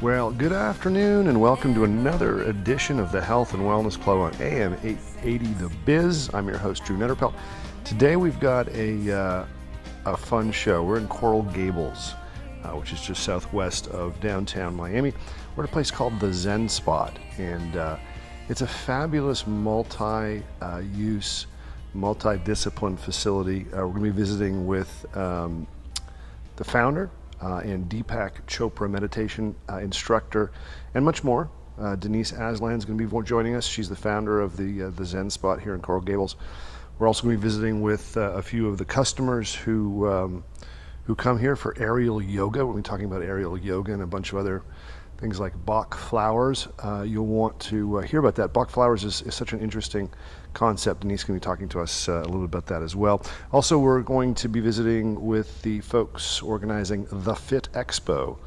Well, good afternoon and welcome to another edition of the Health and Wellness Club on AM 880 The Biz. I'm your host, Drew Netterpelt. Today we've got a fun show. We're in Coral Gables, which is just southwest of downtown Miami. We're at a place called the ZenSpot, and it's a fabulous multi-use, multi-discipline facility. We're going to be visiting with the founder and Deepak Chopra meditation instructor, and much more. Denise Aslan is going to be joining us. She's the founder of the ZenSpot here in Coral Gables. We're also going to be visiting with a few of the customers who come here for aerial yoga. We'll be talking about aerial yoga and a bunch of other things like Bach flowers. You'll want to hear about that. Bach flowers is such an interesting concept. Denise is going to be talking to us a little bit about that as well. Also, we're going to be visiting with the folks organizing the Fit Expo.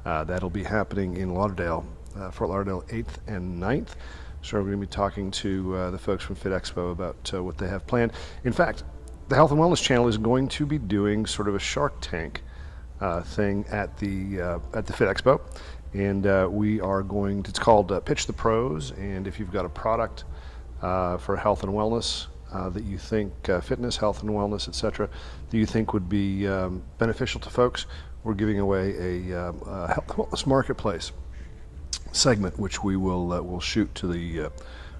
That'll be happening in Lauderdale, Fort Lauderdale, 8th and 9th. So we're going to be talking to the folks from Fit Expo about what they have planned. In fact, the Health and Wellness Channel is going to be doing sort of a Shark Tank thing at the Fit Expo. And we are going to, it's called Pitch the Pros, and if you've got a product for health and wellness that you think, fitness, health and wellness, etc., that you think would be beneficial to folks, we're giving away a health and wellness marketplace segment, which we will shoot to the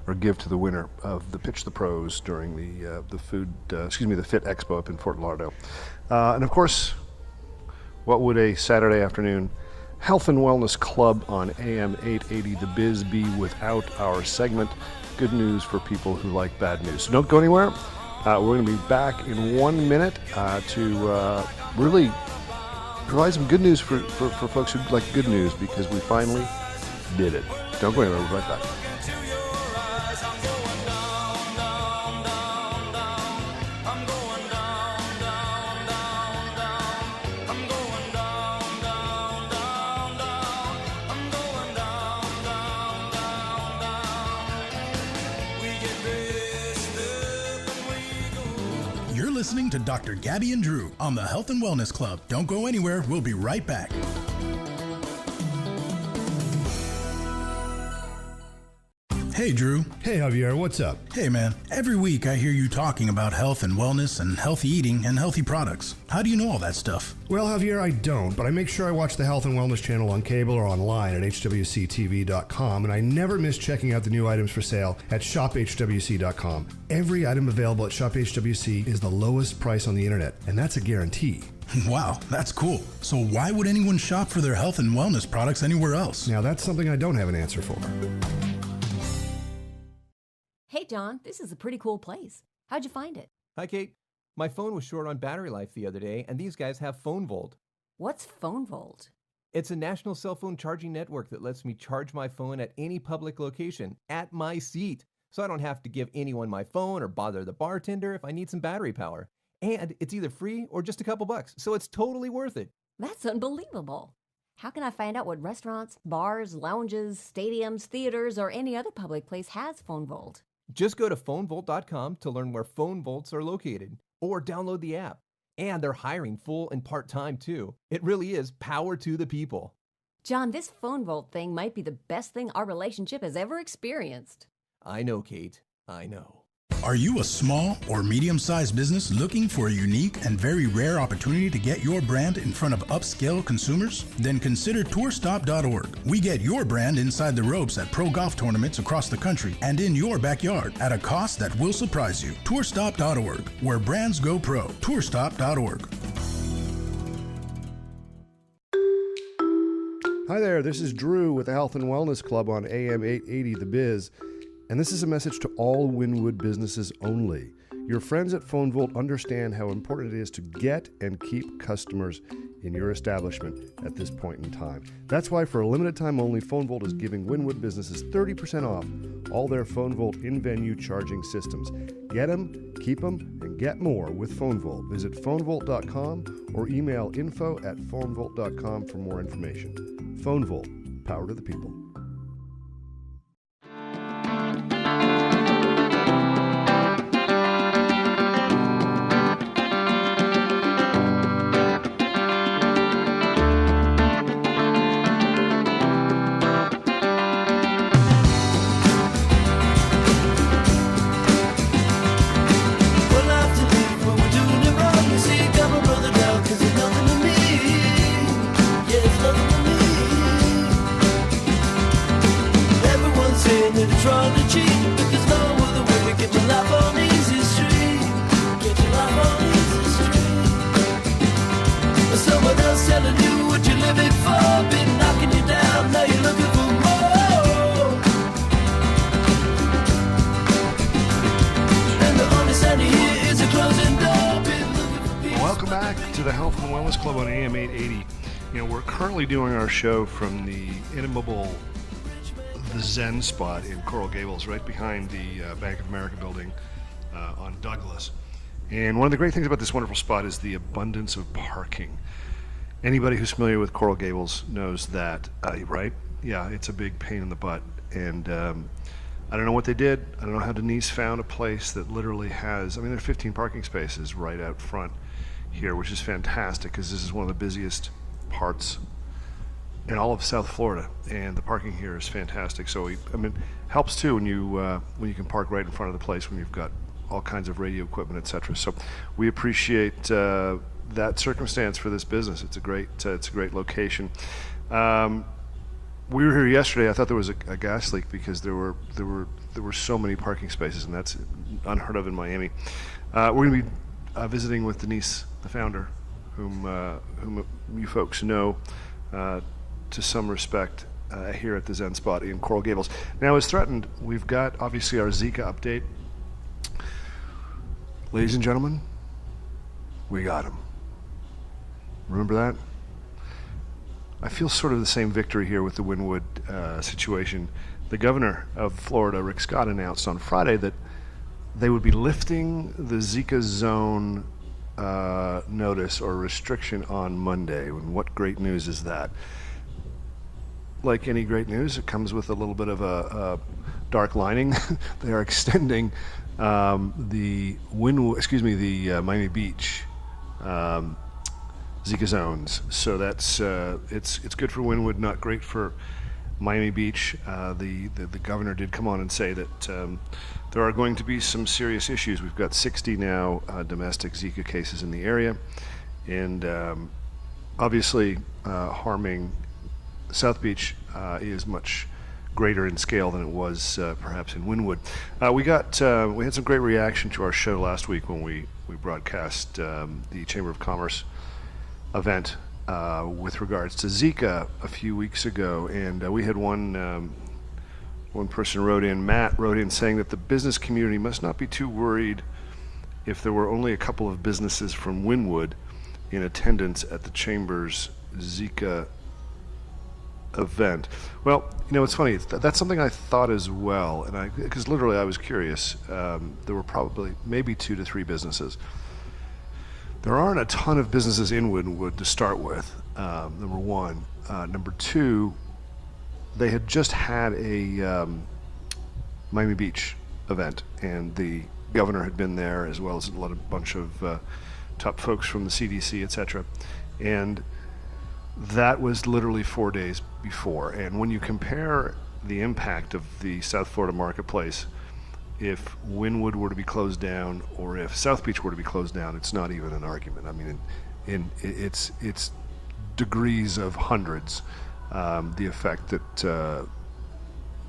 or give to the winner of the Pitch the Pros during the Fit Expo up in Fort Lauderdale. And of course, what would a Saturday afternoon Health and Wellness Club on AM 880 The Biz be without our segment, Good News for People Who Like Bad News. So don't go anywhere. We're going to be back in 1 minute to really provide some good news for folks who like good news, because we finally did it. Don't go anywhere. We'll be right back. Listening to Dr. Gabby and Drew on the Health and Wellness Club. Don't go anywhere. We'll be right back. Hey, Drew. Hey, Javier. What's up? Hey, man. Every week I hear you talking about health and wellness and healthy eating and healthy products. How do you know all that stuff? Well, Javier, I don't, but I make sure I watch the Health and Wellness channel on cable or online at hwctv.com, and I never miss checking out the new items for sale at shophwc.com. Every item available at ShopHWC is the lowest price on the internet, and that's a guarantee. Wow, that's cool. So why would anyone shop for their health and wellness products anywhere else? Now, that's something I don't have an answer for. Hey, John, this is a pretty cool place. How'd you find it? Hi, Kate. My phone was short on battery life the other day, and these guys have PhoneVolt. What's PhoneVolt? It's a national cell phone charging network that lets me charge my phone at any public location, at my seat, so I don't have to give anyone my phone or bother the bartender if I need some battery power. And it's either free or just a couple bucks, so it's totally worth it. That's unbelievable. How can I find out what restaurants, bars, lounges, stadiums, theaters, or any other public place has PhoneVolt? Just go to phonevolt.com to learn where PhoneVolts are located, or download the app. And they're hiring full and part-time too. It really is power to the people. John, this PhoneVolt thing might be the best thing our relationship has ever experienced. I know, Kate. I know. Are you a small or medium-sized business looking for a unique and very rare opportunity to get your brand in front of upscale consumers? Then consider tourstop.org. We get your brand inside the ropes at pro golf tournaments across the country and in your backyard at a cost that will surprise you. Tourstop.org, where brands go pro. Tourstop.org. Hi there, this is Drew with the Health and Wellness Club on AM 880 The Biz. And this is a message to all Wynwood businesses only. Your friends at PhoneVolt understand how important it is to get and keep customers in your establishment at this point in time. That's why for a limited time only, PhoneVolt is giving Wynwood businesses 30% off all their PhoneVolt in-venue charging systems. Get them, keep them, and get more with PhoneVolt. Visit phonevolt.com or email info@phonevolt.com for more information. PhoneVolt, power to the people. always wrong to cheat, but there's no other way to get your life on easy street. Get your life on easy street. Someone else telling you what you're living for, been knocking you down, now you're looking for more. And the only sign you hear is a closing door. Been looking for peace. Welcome back to the Health and Wellness Club on AM 880. You know, we're currently doing our show from the inimitable the ZenSpot in Coral Gables, right behind the Bank of America building on Douglas. And one of the great things about this wonderful spot is the abundance of parking. Anybody who's familiar with Coral Gables knows that, right? Yeah, it's a big pain in the butt. And I don't know what they did. I don't know how Denise found a place that literally has, I mean, there are 15 parking spaces right out front here, which is fantastic because this is one of the busiest parts in all of South Florida, and the parking here is fantastic. So, I mean, helps too when you can park right in front of the place when you've got all kinds of radio equipment, etc. So, we appreciate that circumstance for this business. It's a great location. We were here yesterday. I thought there was a gas leak because there were so many parking spaces, and that's unheard of in Miami. We're going to be visiting with Denise, the founder, whom you folks know to some respect here at the ZenSpot in Coral Gables. Now, as threatened, we've got obviously our Zika update. Ladies and gentlemen, we got him. Remember that? I feel sort of the same victory here with the Wynwood situation. The governor of Florida, Rick Scott, announced on Friday that they would be lifting the Zika zone notice or restriction on Monday. And what great news is that? Like any great news, it comes with a little bit of a dark lining. They are extending the Miami Beach Zika zones. So that's it's good for Wynwood, not great for Miami Beach. The governor did come on and say that there are going to be some serious issues. We've got 60 now domestic Zika cases in the area, and obviously harming South Beach is much greater in scale than it was perhaps in Wynwood. We had some great reaction to our show last week when we broadcast the Chamber of Commerce event with regards to Zika a few weeks ago, and we had one person Matt wrote in saying that the business community must not be too worried if there were only a couple of businesses from Wynwood in attendance at the Chamber's Zika event. Well, you know, it's funny. That's something I thought as well, and because literally I was curious. There were probably maybe 2 to 3 businesses. There aren't a ton of businesses in Wynwood to start with. Number one. Number two, they had just had a Miami Beach event, and the governor had been there, as well as a bunch of top folks from the CDC, etc. And that was literally 4 days before. And when you compare the impact of the South Florida marketplace, if Wynwood were to be closed down or if South Beach were to be closed down, it's not even an argument. I mean, it's degrees of hundreds the effect that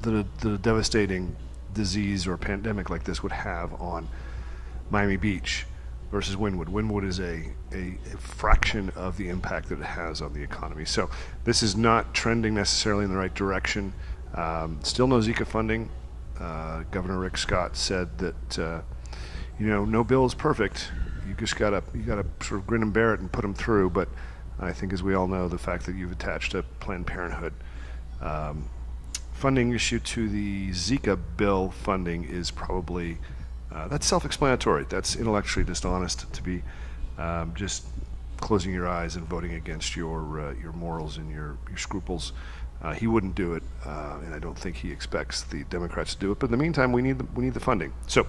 the devastating disease or pandemic like this would have on Miami Beach versus Wynwood. Wynwood is a fraction of the impact that it has on the economy. So this is not trending necessarily in the right direction. Still no Zika funding. Governor Rick Scott said that no bill is perfect. You gotta sort of grin and bear it and put them through. But I think, as we all know, the fact that you've attached a Planned Parenthood funding issue to the Zika bill funding is probably that's self-explanatory. That's intellectually dishonest to be just closing your eyes and voting against your morals and your scruples. He wouldn't do it, and I don't think he expects the Democrats to do it. But in the meantime, we need the funding. So,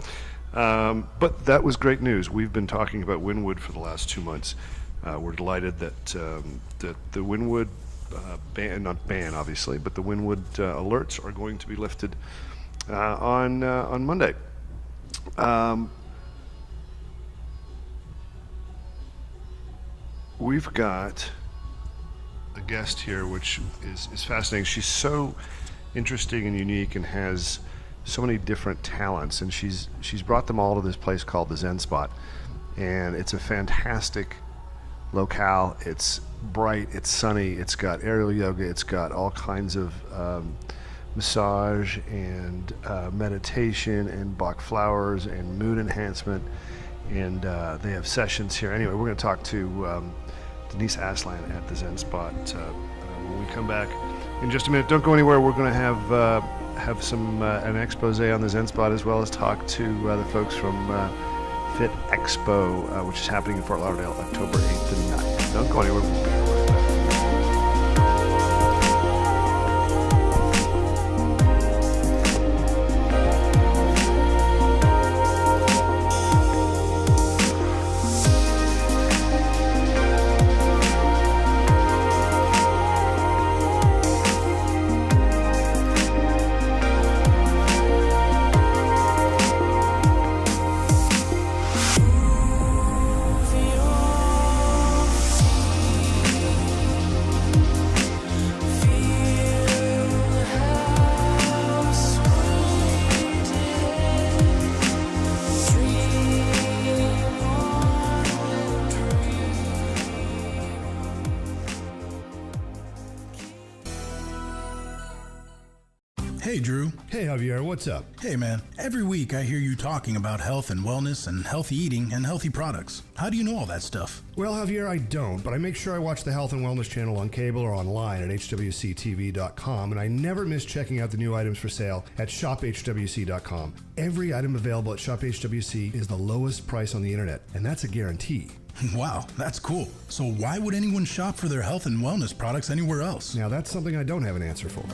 but that was great news. We've been talking about Wynwood for the last 2 months. We're delighted that the Wynwood not ban obviously, but the Wynwood alerts are going to be lifted on Monday. We've got a guest here, which is fascinating. She's so interesting and unique and has so many different talents, and she's brought them all to this place called the ZenSpot, and it's a fantastic locale. It's bright, it's sunny, it's got aerial yoga, it's got all kinds of massage and meditation and Bach flowers and mood enhancement, and they have sessions here. Anyway, we're going to talk to Denise Aslan at the ZenSpot when we come back in just a minute. Don't go anywhere. We're going to have some an expose on the ZenSpot, as well as talk to the folks from Fit Expo, which is happening in Fort Lauderdale, October 8th and 9th. Don't go anywhere. We'll be right back. Hey, Drew. Hey, Javier, what's up? Hey, man. Every week I hear you talking about health and wellness and healthy eating and healthy products. How do you know all that stuff? Well, Javier, I don't, but I make sure I watch the Health and Wellness channel on cable or online at hwctv.com, and I never miss checking out the new items for sale at shophwc.com. Every item available at ShopHWC is the lowest price on the internet, and that's a guarantee. Wow, that's cool. So why would anyone shop for their health and wellness products anywhere else? Now, that's something I don't have an answer for.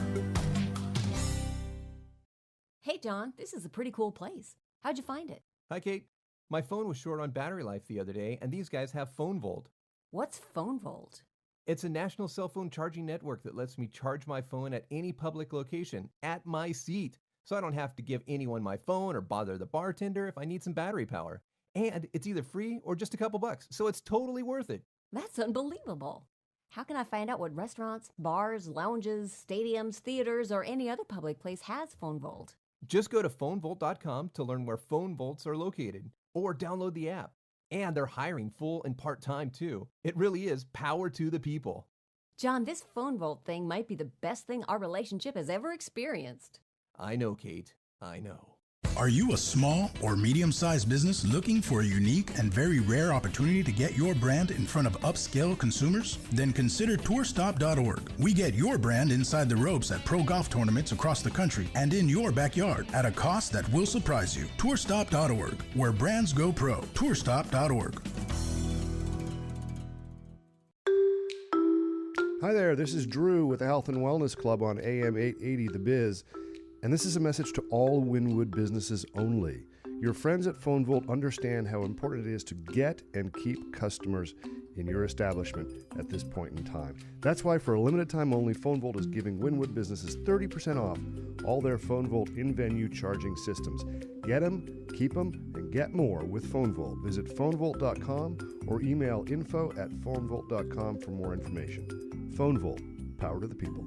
Hey, John, this is a pretty cool place. How'd you find it? Hi, Kate. My phone was short on battery life the other day, and these guys have PhoneVolt. What's PhoneVolt? It's a national cell phone charging network that lets me charge my phone at any public location at my seat, so I don't have to give anyone my phone or bother the bartender if I need some battery power. And it's either free or just a couple bucks, so it's totally worth it. That's unbelievable. How can I find out what restaurants, bars, lounges, stadiums, theaters, or any other public place has PhoneVolt? Just go to phonevolt.com to learn where phone vaults are located, or download the app. And they're hiring full and part-time too. It really is power to the people. John, this PhoneVolt thing might be the best thing our relationship has ever experienced. I know, Kate. I know. Are you a small or medium-sized business looking for a unique and very rare opportunity to get your brand in front of upscale consumers? Then consider tourstop.org. We get your brand inside the ropes at pro golf tournaments across the country and in your backyard at a cost that will surprise you. Tourstop.org, where brands go pro. Tourstop.org. Hi there, this is Drew with the Health and Wellness Club on AM 880 The Biz. And this is a message to all Wynwood businesses only. Your friends at PhoneVolt understand how important it is to get and keep customers in your establishment at this point in time. That's why for a limited time only, PhoneVolt is giving Wynwood businesses 30% off all their PhoneVolt in-venue charging systems. Get them, keep them, and get more with PhoneVolt. Visit phonevolt.com or email info@phonevolt.com for more information. PhoneVolt, power to the people.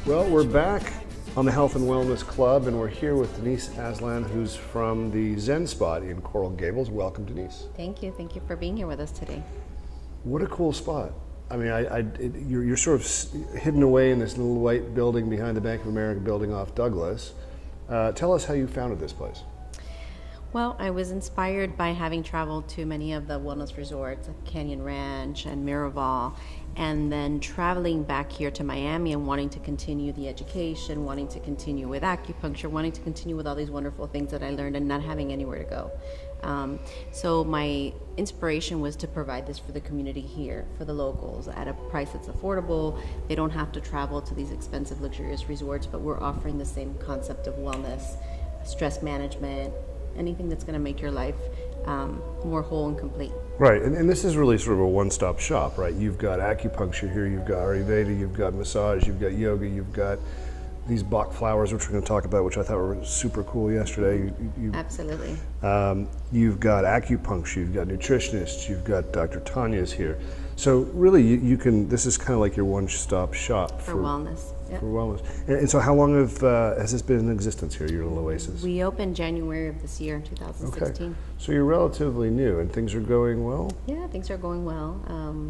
Well, we're back on the Health and Wellness Club, and we're here with Denise Aslan, who's from the ZenSpot in Coral Gables. Welcome, Denise. Thank you. Thank you for being here with us today. What a cool spot. I mean, you're sort of hidden away in this little white building behind the Bank of America building off Douglas, Tell us how you founded this place. Well, I was inspired by having traveled to many of the wellness resorts, like Canyon Ranch and Miraval, and then traveling back here to Miami and wanting to continue the education, wanting to continue with acupuncture, wanting to continue with all these wonderful things that I learned and not having anywhere to go. So my inspiration was to provide this for the community here, for the locals, at a price that's affordable. They don't have to travel to these expensive, luxurious resorts, but we're offering the same concept of wellness, stress management, anything that's going to make your life more whole and complete. Right, and this is really sort of a one-stop shop, right? You've got acupuncture here, you've got Ayurveda, you've got massage, you've got yoga, you've got these Bach flowers, which we're going to talk about, which I thought were super cool yesterday. Absolutely. You've got acupuncture, you've got nutritionists, you've got Dr. Tanya's here. So really, you can. This is kind of like your one-stop shop For wellness. Yep. For wellness. And so, how long has this been in existence here, your little oasis? We opened January of this year, 2016. Okay. So you're relatively new, and things are going well. Yeah, things are going well.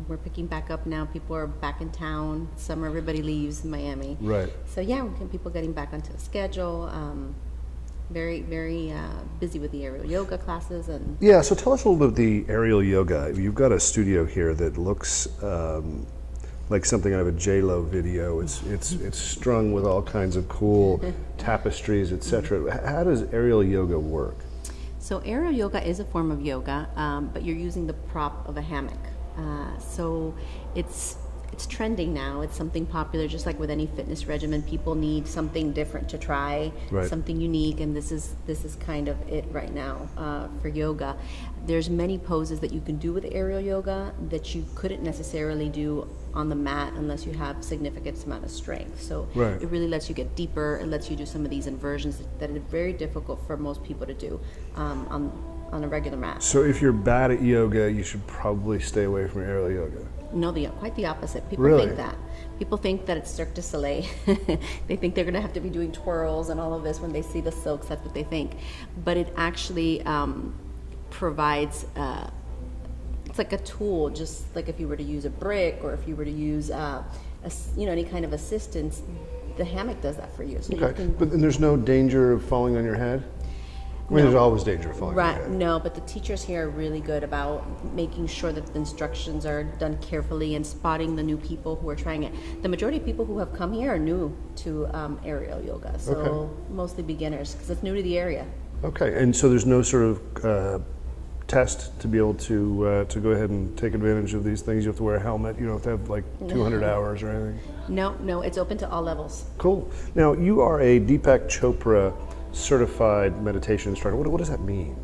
We're picking back up now. People are back in town. Summer, everybody leaves Miami. Right. So yeah, people getting back onto the schedule. Very, very busy with the aerial yoga classes and. Yeah. So tell us a little bit of the aerial yoga. You've got a studio here that looks like something out of a J-Lo video. It's strung with all kinds of cool tapestries, etc. How does aerial yoga work? So aerial yoga is a form of yoga, but you're using the prop of a hammock. So it's trending now. It's something popular, just like with any fitness regimen. People need something different to try, right. Something unique, and this is kind of it right now for yoga. There's many poses that you can do with aerial yoga that you couldn't necessarily do on the mat unless you have significant amount of strength. So right. It really lets you get deeper. It lets you do some of these inversions that are very difficult for most people to do on a regular mat. So if you're bad at yoga, you should probably stay away from aerial yoga. No, quite the opposite. People Really? think that. People think that it's Cirque du Soleil. They think they're going to have to be doing twirls and all of this when they see the silks. That's what they think. But it actually provides, it's like a tool, just like if you were to use a brick or if you were to use any kind of assistance, the hammock does that for you. So you Okay, can, but there's no danger of falling on your head? I mean, No. there's always danger of falling on Right, your head. no, but the teachers here are really good about making sure that the instructions are done carefully and spotting the new people who are trying it. The majority of people who have come here are new to aerial yoga, so Okay. mostly beginners because it's new to the area. Okay, and so there's no sort of test to be able to go ahead and take advantage of these things? You have to wear a helmet, you don't have to have like 200 hours or anything? No, it's open to all levels. Cool. Now, you are a Deepak Chopra certified meditation instructor. What does that mean?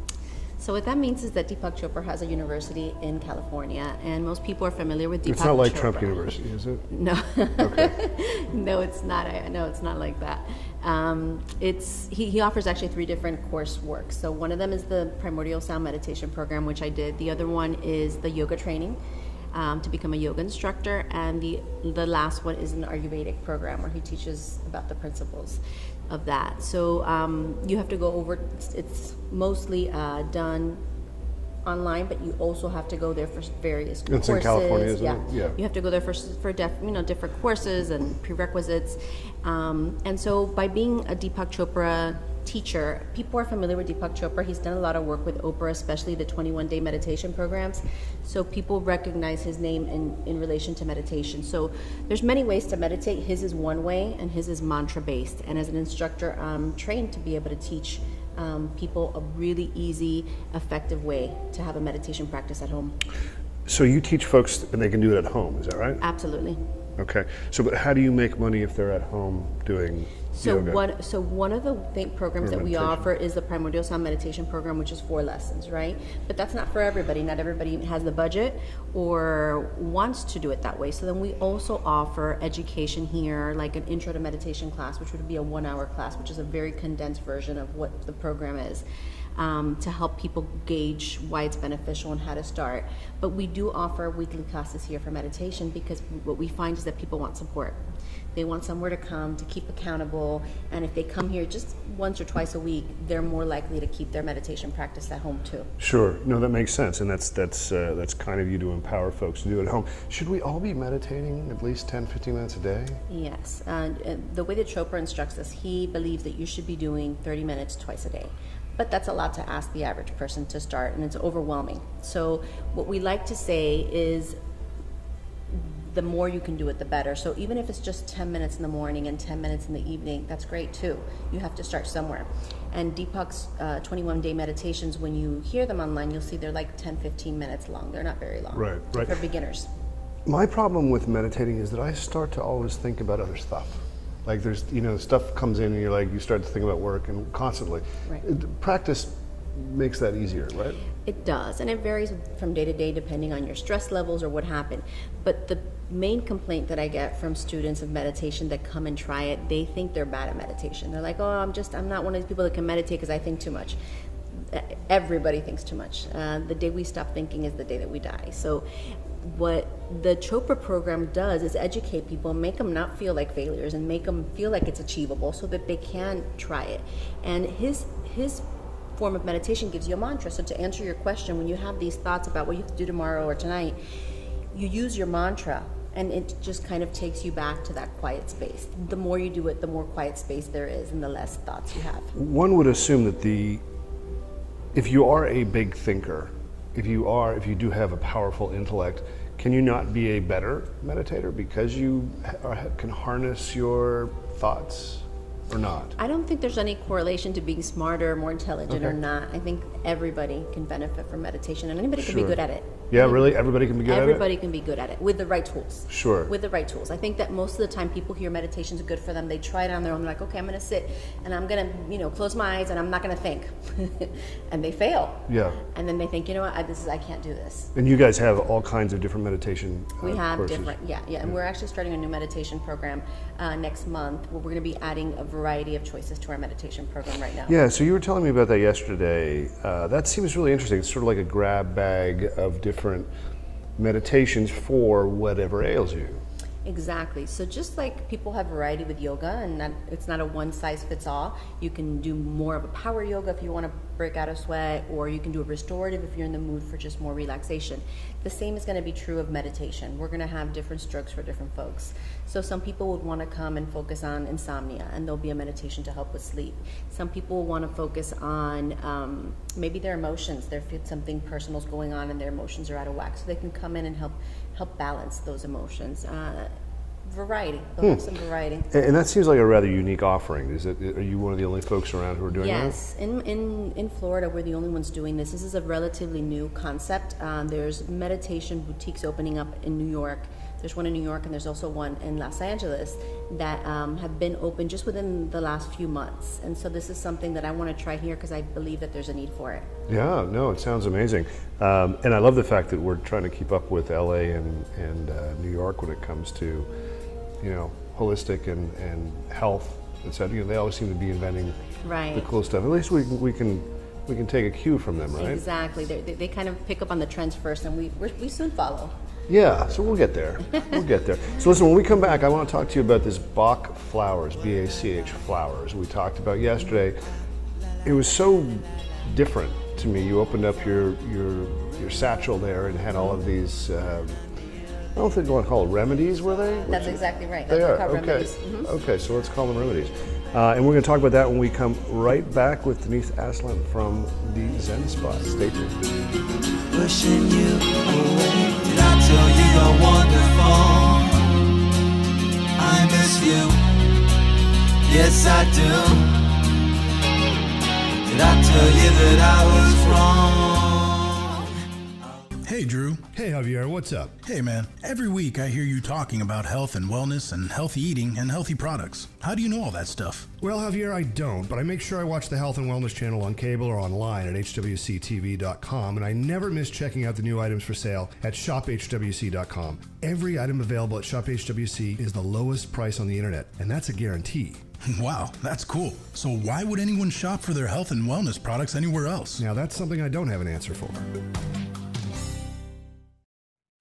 So what that means is that Deepak Chopra has a university in California, and most people are familiar with Deepak Chopra. It's not like Trump University, is it? No. Okay. No, it's not. No, it's not like that. He offers actually 3 different coursework. So one of them is the Primordial Sound Meditation program, which I did. The other one is the yoga training to become a yoga instructor, and the last one is an Ayurvedic program where he teaches about the principles of that. So you have to go over. It's mostly done online, but you also have to go there for various courses. It's in California, isn't yeah. it? Yeah. You have to go there for different courses and prerequisites. And so by being a Deepak Chopra teacher, people are familiar with Deepak Chopra. He's done a lot of work with Oprah, especially the 21-day meditation programs. So people recognize his name in relation to meditation. So there's many ways to meditate. His is one way, and his is mantra-based. And as an instructor, I'm trained to be able to teach people a really easy, effective way to have a meditation practice at home. So you teach folks and they can do it at home, is that right? Absolutely. Okay. So, but how do you make money if they're at home doing yoga? One of the programs Or that we meditation. offer is the Primordial Sound Meditation program, which is 4 lessons, right? But that's not for everybody. Not everybody has the budget or wants to do it that way. So then we also offer education here, like an intro to meditation class, which would be a 1-hour class, which is a very condensed version of what the program is. to help people gauge why it's beneficial and how to start. But we do offer weekly classes here for meditation because what we find is that people want support. They want somewhere to come, to keep accountable, and if they come here just once or twice a week, they're more likely to keep their meditation practice at home too. Sure. No, that makes sense, and that's kind of you to empower folks to do it at home. Should we all be meditating at least 10, 15 minutes a day? Yes. The way that Chopra instructs us, he believes that you should be doing 30 minutes twice a day. But that's a lot to ask the average person to start, and it's overwhelming. So what we like to say is the more you can do it, the better. So even if it's just 10 minutes in the morning and 10 minutes in the evening, that's great too. You have to start somewhere. And Deepak's 21-day meditations, when you hear them online, you'll see they're like 10, 15 minutes long. They're not very long. Right. For beginners. My problem with meditating is that I start to always think about other stuff. Like there's, stuff comes in and you start to think about work and constantly. Right. Practice makes that easier, right? It does, and it varies from day to day depending on your stress levels or what happened. But the main complaint that I get from students of meditation that come and try it, they think they're bad at meditation. They're like, I'm not one of these people that can meditate because I think too much. Everybody thinks too much. The day we stop thinking is the day that we die. So what the Chopra program does is educate people, make them not feel like failures and make them feel like it's achievable so that they can try it. And his form of meditation gives you a mantra. So to answer your question, when you have these thoughts about what you have to do tomorrow or tonight, you use your mantra and it just kind of takes you back to that quiet space. The more you do it, the more quiet space there is and the less thoughts you have. One would assume that if you are a big thinker, if you do have a powerful intellect, can you not be a better meditator because you can harness your thoughts or not? I don't think there's any correlation to being smarter, more intelligent or not. I think everybody can benefit from meditation and anybody can be good at it. Yeah, really? Everybody can be good at it? Everybody can be good at it with the right tools. Sure. With the right tools. I think that most of the time people hear meditations are good for them. They try it on their own. They're like, okay, I'm going to sit and I'm going to, close my eyes and I'm not going to think. And they fail. Yeah. And then they think, you know what, I can't do this. And you guys have all kinds of different meditation We have courses. different, yeah. And we're actually starting a new meditation program next month where we're going to be adding a variety of choices to our meditation program right now. Yeah, so you were telling me about that yesterday. That seems really interesting. It's sort of like a grab bag of different meditations for whatever ails you. Exactly. So just like people have variety with yoga and it's not a one size fits all, you can do more of a power yoga if you want to break out a sweat, or you can do a restorative if you're in the mood for just more relaxation. The same is going to be true of meditation. We're going to have different strokes for different folks. So some people would want to come and focus on insomnia and there'll be a meditation to help with sleep. Some people will want to focus on maybe their emotions. There's something personal's going on and their emotions are out of whack, so they can come in and help balance those emotions. Variety. They'll have some variety. And that seems like a rather unique offering. Are you one of the only folks around who are doing yes. that? Yes. In Florida, we're the only ones doing this. This is a relatively new concept. There's meditation boutiques opening up in New York. There's one in New York and there's also one in Los Angeles that have been open just within the last few months. And so this is something that I want to try here because I believe that there's a need for it. Yeah, no, it sounds amazing. And I love the fact that we're trying to keep up with LA and New York when it comes to, holistic and health, etc. They always seem to be inventing the cool stuff. At least we can take a cue from them, right? Exactly. They kind of pick up on the trends first and we soon follow. Yeah, so we'll get there. So listen, when we come back, I want to talk to you about this Bach flowers, B-A-C-H flowers we talked about yesterday. It was so different to me. You opened up your satchel there and had all of these, I don't think you want to call it remedies, were they? That's exactly right. They are, okay. Remedies. Mm-hmm. Okay, so let's call them remedies. And we're going to talk about that when we come right back with Denise Aslan from the ZenSpot. Stay tuned. Pushing you away. Did I tell you you're wonderful? I miss you. Yes, I do. Did I tell you that I was wrong? Hey, Drew. Hey, Javier, what's up? Hey, man. Every week I hear you talking about health and wellness and healthy eating and healthy products. How do you know all that stuff? Well, Javier, I don't, but I make sure I watch the Health and Wellness channel on cable or online at hwctv.com, and I never miss checking out the new items for sale at shophwc.com. Every item available at ShopHWC is the lowest price on the internet, and that's a guarantee. Wow, that's cool. So why would anyone shop for their health and wellness products anywhere else? Now, that's something I don't have an answer for.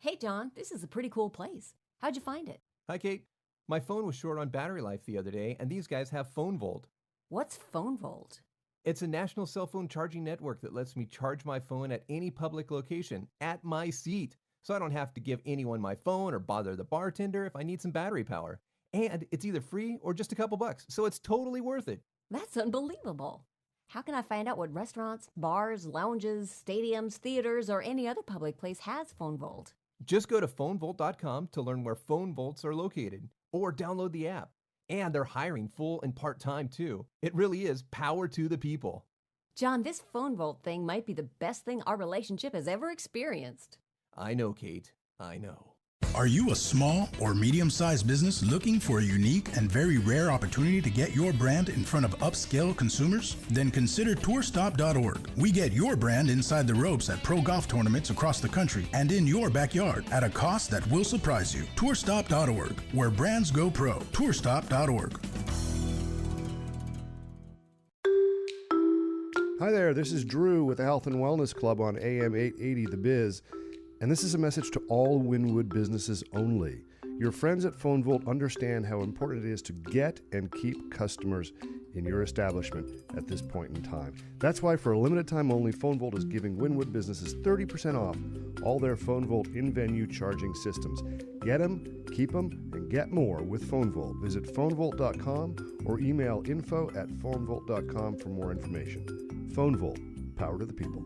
Hey, John, this is a pretty cool place. How'd you find it? Hi, Kate. My phone was short on battery life the other day, and these guys have PhoneVolt. What's PhoneVolt? It's a national cell phone charging network that lets me charge my phone at any public location, at my seat, so I don't have to give anyone my phone or bother the bartender if I need some battery power. And it's either free or just a couple bucks, so it's totally worth it. That's unbelievable. How can I find out what restaurants, bars, lounges, stadiums, theaters, or any other public place has PhoneVolt? Just go to phonevolt.com to learn where phone volts are located, or download the app. And they're hiring full and part-time too. It really is power to the people. John, this PhoneVolt thing might be the best thing our relationship has ever experienced. I know, Kate. I know. Are you a small or medium-sized business looking for a unique and very rare opportunity to get your brand in front of upscale consumers? Then consider tourstop.org. We get your brand inside the ropes at pro golf tournaments across the country and in your backyard at a cost that will surprise you. Tourstop.org, where brands go pro. Tourstop.org. Hi there, this is Drew with the Health and Wellness Club on AM 880 The Biz. And this is a message to all Wynwood businesses only. Your friends at PhoneVolt understand how important it is to get and keep customers in your establishment at this point in time. That's why for a limited time only, PhoneVolt is giving Wynwood businesses 30% off all their PhoneVolt in-venue charging systems. Get them, keep them, and get more with PhoneVolt. Visit phonevolt.com or email info@phonevolt.com for more information. PhoneVolt, power to the people.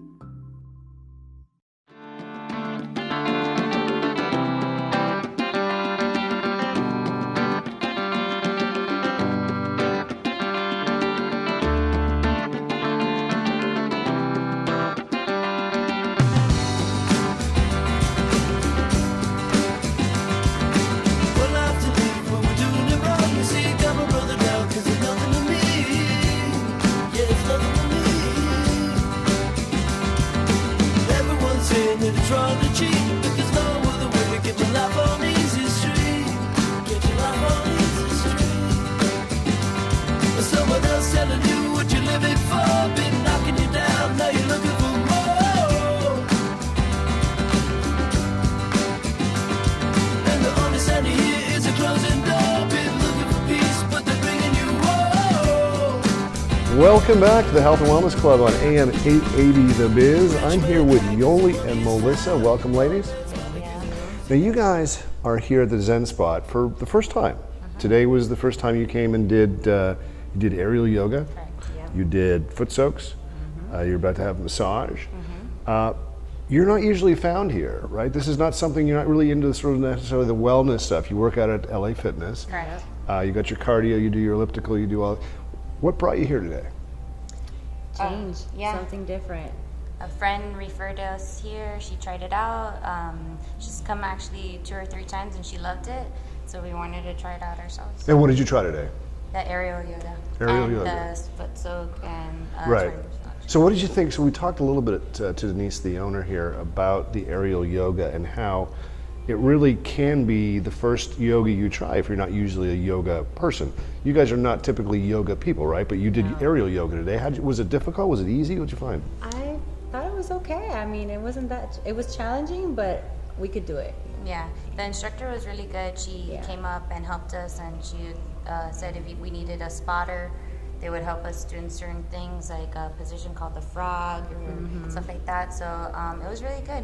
Trying to cheat, but there's no other way to get your life on easy street. Get your life on easy street. Someone else telling you what you're living for, been knocking you down, now you're looking for more. And the only sign here is a closing door. Been looking for peace, but they're bringing you war. Welcome back to the Health and Wellness Club on AM 880 The Biz. I'm here with Yoli and Melissa. Welcome, ladies. Now, you guys are here at the ZenSpot for the first time. Today was the first time you came and did aerial yoga. Correct, yeah. You did foot soaks. You're about to have a massage. You're not usually found here, right? This is not something, you're not really into sort of necessarily the wellness stuff. You work out at LA Fitness. Correct. You got your cardio, you do your elliptical, you do all. What brought you here today? Change, yeah. something different. A friend referred us here. She tried it out. She's come actually 2 or 3 times and she loved it. So we wanted to try it out ourselves. And what did you try today? The aerial yoga. Aerial and yoga. the foot soak and Right. turn massage. So what did you think? So we talked a little bit to Denise, the owner here, about the aerial yoga and how it really can be the first yoga you try if you're not usually a yoga person. You guys are not typically yoga people, right? But you did aerial yoga today. Was it difficult? Was it easy? What'd you find? I thought it was okay. I mean, it was challenging, but we could do it. Yeah, the instructor was really good. She Yeah. came up and helped us, and she said if we needed a spotter, they would help us doing certain things like a position called the frog or stuff like that. So it was really good.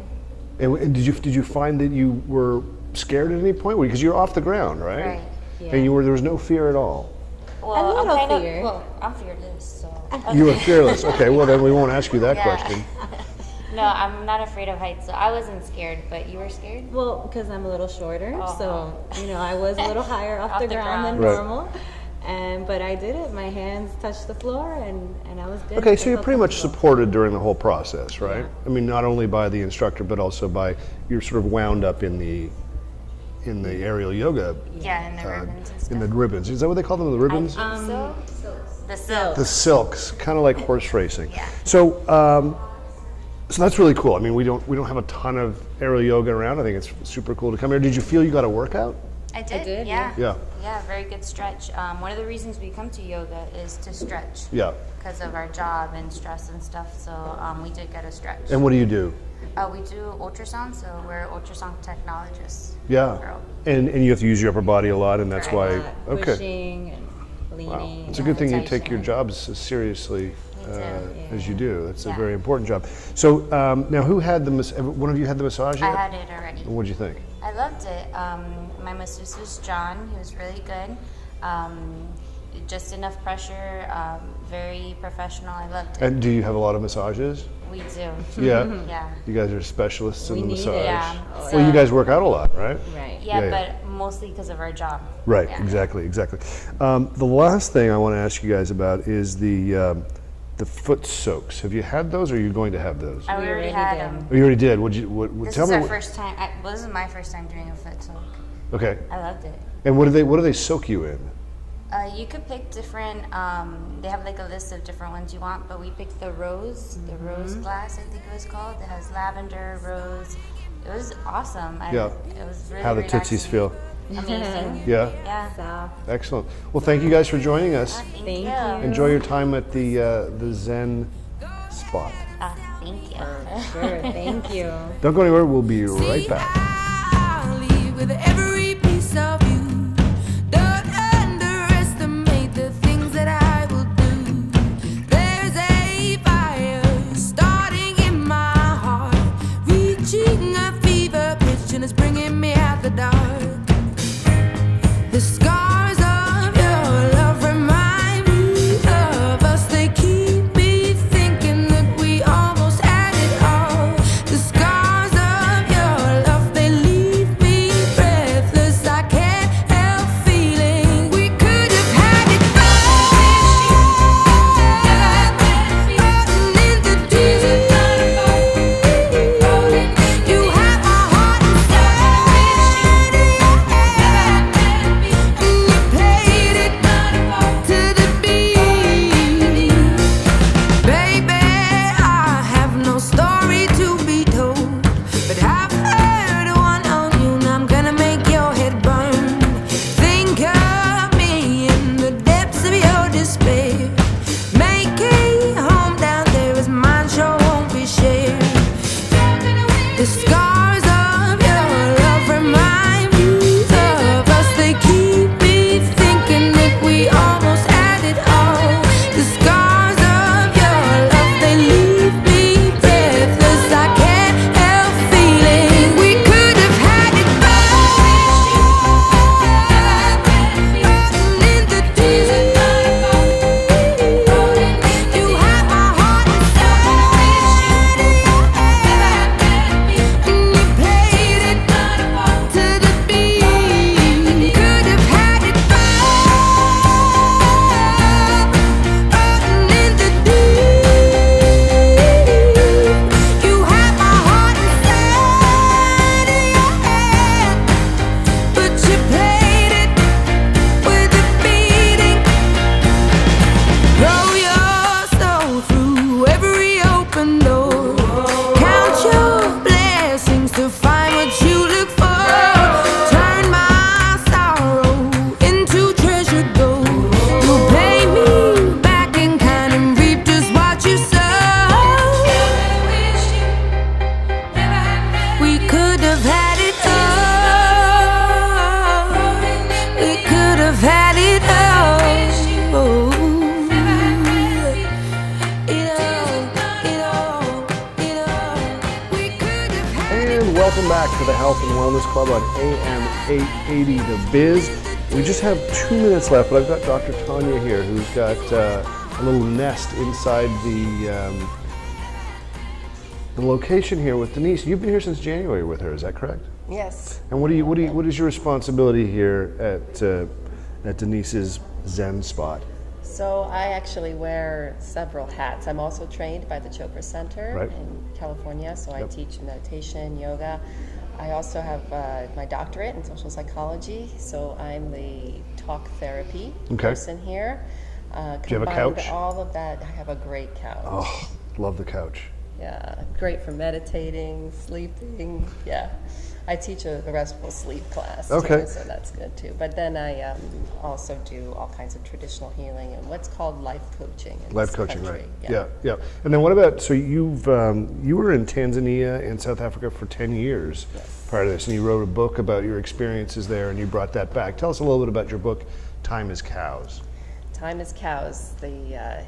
And did you find that you were scared at any point? Because you're off the ground, right? Right. Yeah. And there was no fear at all. Well, little I'm kind fear. I'm fearless, so. You were fearless. Okay, well then we won't ask you that Yeah. question. No, I'm not afraid of heights, so I wasn't scared, but you were scared? Well, because I'm a little shorter, Oh. so I was a little higher off the ground than Right. normal. But I did it. My hands touched the floor, and I was good. Okay, I so you're felt pretty much comfortable. supported during the whole process, right? Yeah. I mean, not only by the instructor, but also by, you're sort of wound up in the aerial yoga. Yeah, and the ribbons and stuff. In the ribbons. Is that what they call them, the ribbons? So the silk. The silks, kind of like horse racing. Yeah. So, so that's really cool. I mean, we don't have a ton of aerial yoga around. I think it's super cool to come here. Did you feel you got a workout? I did. did, Yeah. Yeah. Yeah, very good stretch. One of the reasons we come to yoga is to stretch. Yeah. Because of our job and stress and stuff. So we did get a stretch. And what do you do? We do ultrasound, so we're ultrasound technologists. Yeah. Girl. And you have to use your upper body a lot, and that's why. Okay. Pushing and leaning. Wow. It's a good thing you take your Meditation. jobs as seriously as you do. That's a Yeah. very important job. So now, who had the one of you had the massage I yet? had it already. And what did you think? I loved it. My masseuse was John. He was really good. Just enough pressure. Very professional. I loved it. And do you have a lot of massages? We do. Yeah. Yeah. You guys are specialists in We the need massage. it. Yeah. Well, you guys work out a lot, right? Right. Yeah, Yeah, but mostly because of our job. Right. Yeah. Exactly. The last thing I want to ask you guys about is the foot soaks. Have you had those, or are you going to have those? I We already already had did. them. Oh, you already did. This tell is me? our first time. Well, this is my first time doing a foot soak. Okay. I loved it. And what do they soak you in? You could pick different. They have like a list of different ones you want, but we picked the rose glass. I think it was called. It has lavender, rose. It was awesome. Yeah. It was really How the tootsies relaxing. feel? Amazing. Yeah. Yeah. So, Excellent. Well, thank you guys for joining us. Thank you. Enjoy your time at the Zen Spot. Thank you. sure. Thank you. Don't go anywhere. We'll be right back. I'll leave with every piece of you. Don't underestimate the things that I will do. There's a fire starting in my heart, reaching a fever pitch, and it's bringing me out the dark. The scars of your love remind me of us. They keep me thinking that we almost had it all. The scars of your love, they leave me breathless. I can't help feeling we could have had it all. In the deep, you have my heart inside. You played it to the beat. Baby, I have no story to be told, but I've heard one on you, and I'm gonna make your head burn. Think of me in the depths of your despair. Make a home down there, as mine sure won't be shared. The scars of your love remind me of us. They keep me thinking that we almost had it all. The scars of your love, they leave me breathless. I can't help feeling we could have had it all. In the deep, you have my heart inside. You played it to the beat. Could have had it all. In the deep, you have my heart inside of your hand, but you played it with a beating. Throw your soul through every open door. Count your blessings to find what you look for. Turn my sorrow into treasure gold. You pay me back in kind and reap just what you sow. We could have had it all. We could have had it all. We could have had And welcome back to the Health and Wellness Club on AM 880 The Biz. We just have 2 minutes left, but I've got Dr. Tanya here, who's got a little nest inside the location here with Denise. You've been here since January with her, is that correct? Yes. And what is your responsibility here at Denise's Zen Spot? So I actually wear several hats. I'm also trained by the Chopra Center Right. in California, so I Yep. teach meditation, yoga. I also have my doctorate in social psychology, so I'm the talk therapy Okay. person here. Do you have a Combined couch? all of that, I have a great couch. Oh, love the couch. Yeah, great for meditating, sleeping. Yeah, I teach a restful sleep class. Okay. Too, so that's good too. But then I also do all kinds of traditional healing and what's called life coaching. In Life this coaching, country. right? Yeah, yeah. And then what about? So you were in Tanzania and South Africa for 10 years prior to this, and you wrote a book about your experiences there, and you brought that back. Tell us a little bit about your book, Time is Cows. Time is Cows, the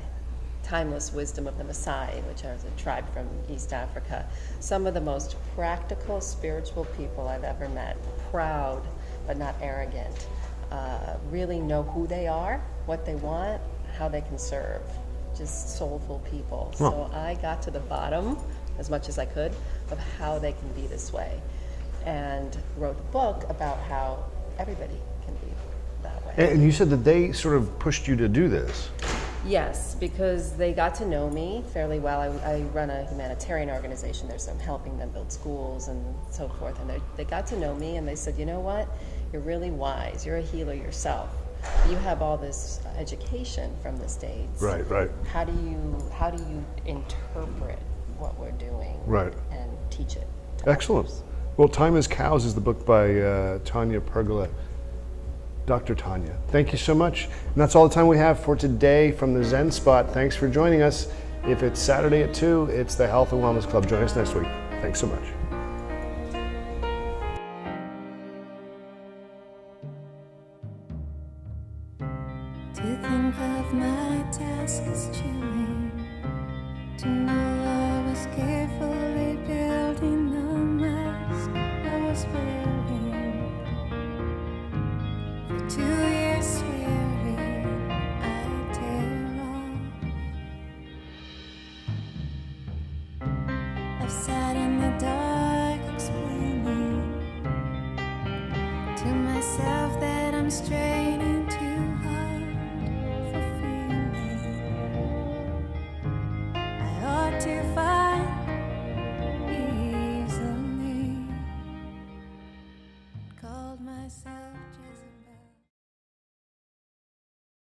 timeless wisdom of the Maasai, which are a tribe from East Africa. Some of the most practical, spiritual people I've ever met. Proud, but not arrogant. Really know who they are, what they want, how they can serve. Just soulful people. So I got to the bottom, as much as I could, of how they can be this way. And wrote a book about how everybody can be that way. And you said that they sort of pushed you to do this. Yes, because they got to know me fairly well. I run a humanitarian organization there, so I'm helping them build schools and so forth. And they got to know me, and they said, you know what? You're really wise. You're a healer yourself. You have all this education from the States. Right, right. How do you interpret what we're doing? Right. And teach it to Excellent. others? Well, Time is Cows is the book by Tanya Pergola. Dr. Tanya, thank you so much. And that's all the time we have for today from the ZenSpot. Thanks for joining us. If it's Saturday at 2, it's the Health and Wellness Club. Join us next week. Thanks so much. To think of my task as chilling, to know I was carefully building the mask I was wearing. For 2 years swearing I'd tear off. I've sat in the dark explaining to myself that I'm straight.